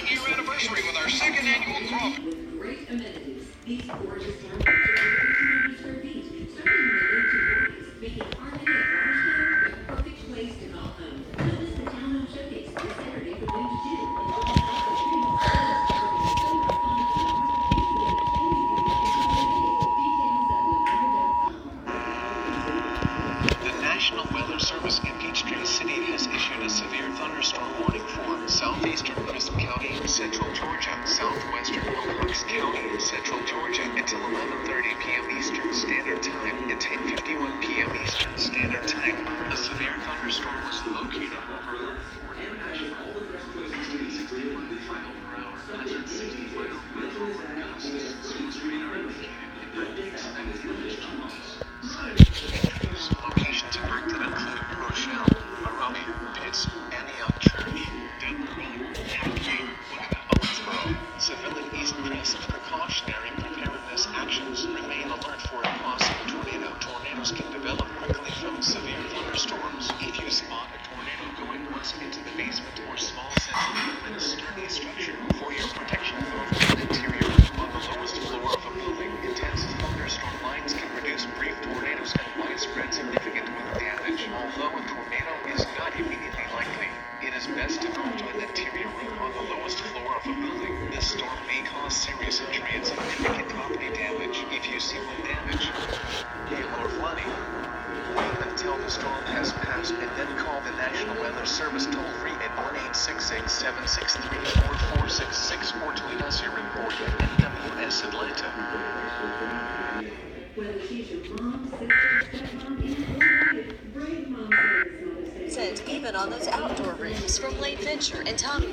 one-year anniversary with our second annual crawl. With great amenities, these gorgeous townhomes are 1,500 square feet, starting in the mid-240s, making Harmony at Waterstone the perfect place to call home. Don't miss the Townhome Showcase this Saturday from noon to 2. Enjoy the house of dreams, plus shopping at solar, fun farms, and the entertaining beauty details at November.com. The National Weather Service in Peachtree City has issued a severe thunderstorm warning for southeastern Crisp County, central Georgia, southwestern Wilcox County, central Georgia until 11:30 p.m. Eastern Standard Time and 10:51 p.m. Eastern Standard Time. A severe thunderstorm was located over National 60 mile per hour, that's at 60 mile per hour gusts. Source radar indicated expected damage to roads. Locations affected include Rochelle, Aronia, Pitts, Antioch, Cherokee, Denver, Hackney, Owensboro. Civilian East Crest precautionary preparedness actions. Remain alert for a possible tornado. Tornadoes can develop quickly from severe thunderstorms. If you spot a tornado going west into the basement or small sensitive in a sturdy structure, for your protection from the interior on the lowest floor of a building, intense thunderstorm lines can produce brief tornadoes and widespread significant wind damage. Although a tornado is not immediately likely, it is best to move to an interior room on the lowest floor of a building. This storm may cause serious injury and significant property damage. If you see wind damage, hail or flooding, wait until the storm has passed and then call the National Weather Service toll-free at 1-866-763-4466 or tweet us your report at NWS Atlanta. Whether she's your mom, sister, stepmom, aunt, or relative, Brave Mom Service Mother's Day. Even on those outdoor rooms from Lane Venture and Tommy